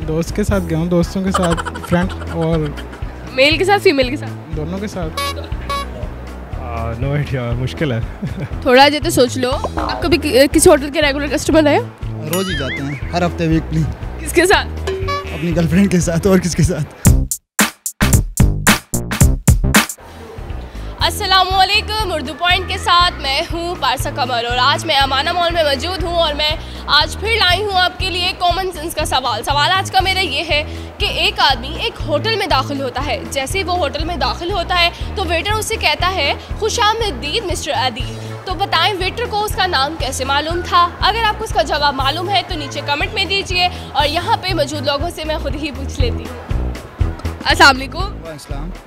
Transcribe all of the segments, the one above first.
दोस्त के साथ गया हूँ, दोस्तों के साथ, फ्रेंड और मेल के साथ फीमेल के साथ? दोनों के साथ। नो आइडिया, मुश्किल है। थोड़ा देर तो सोच लो। आप कभी किसी होटल के रेगुलर कस्टमर रहे? रोज ही जाते हैं, हर हफ्ते वीकली। किसके साथ? अपनी गर्लफ्रेंड के साथ। और किसके साथ? अस्सलामुअलैकुम, उर्दू पॉइंट के साथ मैं हूँ पारसा कमर और आज मैं अमाना मॉल में मौजूद हूँ और मैं आज फिर लाई हूँ आपके लिए कॉमन सेंस का सवाल आज का मेरा ये है कि एक आदमी एक होटल में दाखिल होता है। जैसे ही वो होटल में दाखिल होता है तो वेटर उससे कहता है खुशामदीद मिस्टर अदील। तो बताएं वेटर को उसका नाम कैसे मालूम था? अगर आपको उसका जवाब मालूम है तो नीचे कमेंट में दीजिए और यहाँ पे मौजूद लोगों से मैं खुद ही पूछ लेती हूँ। अस्सलाम वालेकुम,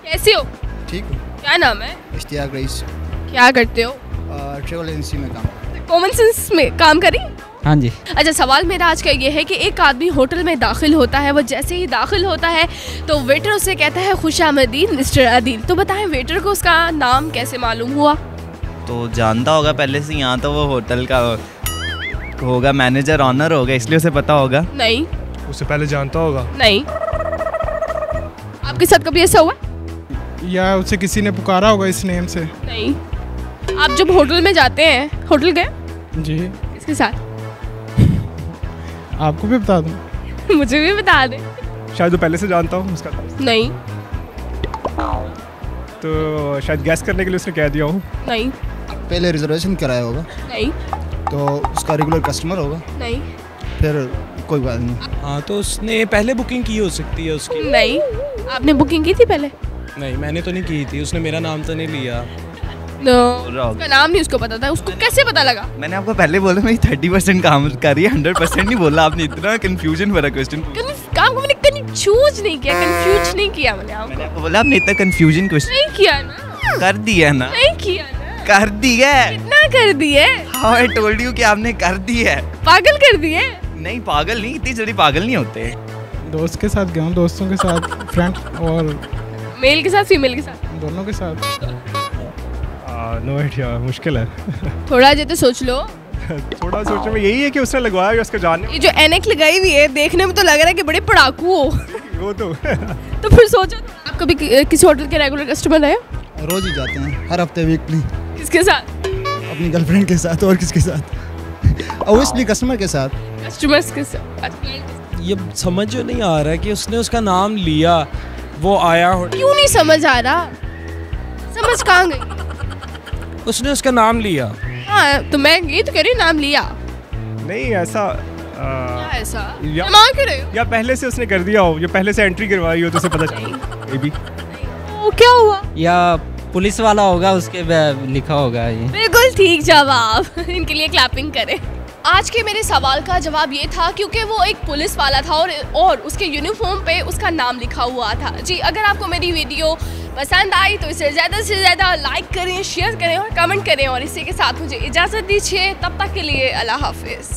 कैसे हो? ठीक हूँ। क्या नाम है? इश्तियाक रईस। क्या करते हो? ट्रेवल एजेंसी में काम। कॉमन सेंस में काम करी? हाँ जी। अच्छा, सवाल मेरा आज का ये है कि एक आदमी होटल में दाखिल होता है। वो जैसे ही दाखिल होता है तो वेटर उसे कहता है खुशामदीद मिस्टर अदील। तो बताएं वेटर को उसका नाम कैसे मालूम हुआ? तो जानता होगा पहले से, यहाँ तो वो होटल का होगा, मैनेजर ऑनर होगा, इसलिए उसे पता होगा। नहीं। उससे पहले जानता होगा? नहीं। आपके साथ कभी ऐसा हुआ? या उसे किसी ने पुकारा होगा इस नेम से? नहीं। आप जब होटल में जाते हैं, होटल गए? जी। किसके साथ? आपको भी बता दूं? मुझे भी बता दें। शायद वो पहले से जानता हूँ उसका। नहीं। तो शायद गैस करने के लिए उसने कह दिया हो। नहीं। पहले रिजर्वेशन कराया होगा। नहीं। तो उसका रेगुलर कस्टमर होगा। नहीं। फिर कोई बात नहीं। हाँ, तो उसने पहले बुकिंग की हो सकती है उसकी। नहीं। आपने बुकिंग की थी पहले? नहीं, मैंने तो नहीं की थी। उसने मेरा नाम तो नहीं लिया। नो, उसका नाम नहीं उसको पता था। उसको कैसे पता लगा? मैंने आपको पहले बोला मेरी 30% काम कर रही है, 100% नहीं बोला आपने। इतना कंफ्यूजन भरा क्वेश्चन। काम को मैंने कंफ्यूज नहीं किया, कंफ्यूज नहीं किया मैंने आपको बोला आपने इतना कंफ्यूजन क्वेश्चन नहीं किया ना। कर दिया ना? नहीं किया ना। कर दिया। कितना कर दिए? हाउ आई टोल्ड यू कि आपने कर दिया है। पागल कर दिए? नहीं, पागल नहीं, इतनी जल्दी पागल नहीं होते। दोस्त के साथ गया हूँ, दोस्तों के साथ, फ्रेंड और मेल के साथ फीमेल के साथ? दोनों के साथ। नो आइडिया, मुश्किल है। थोड़ा देर तो सोच लो। थोड़ा सोचने में यही है कि उसने लगवाया या उसका जानने। ये जो एनेक लगाई हुई है देखने में तो लग रहा है कि बड़े पढ़ाकू हो। वो तो तो फिर सोचो, आप कभी किसी होटल के रेगुलर कस्टमर रहे? रोज ही जाते हैं, हर हफ्ते वीकली। किसके साथ? अपनी गर्लफ्रेंड के साथ। और किसके साथ? ऑब्वियसली कस्टमर के साथ। कस्टमर्स के साथ। ये समझ जो नहीं आ रहा है कि उसने उसका नाम लिया, वो आया। क्यों नहीं समझ आ रहा? समझ कहाँ गई? उसने उसका नाम लिया। हाँ, तो मैं ये तो कह रही नाम लिया। नहीं ऐसा क्या ऐसा? या, मांग रहे हो? या पहले से उसने कर दिया हो, या पहले से एंट्री करवाई हो तो उसे पता चला। May be. वो क्या हुआ? या पुलिस वाला होगा, उसके लिखा होगा ये। बिल्कुल ठीक जवाब। इनके लिए क्लैपिंग करें। आज के मेरे सवाल का जवाब ये था क्योंकि वो एक पुलिस वाला था और उसके यूनिफॉर्म पे उसका नाम लिखा हुआ था। जी, अगर आपको मेरी वीडियो पसंद आई तो इसे ज़्यादा से ज़्यादा लाइक करें, शेयर करें और कमेंट करें और इसी के साथ मुझे इजाज़त दीजिए। तब तक के लिए अल्लाह हाफिज़।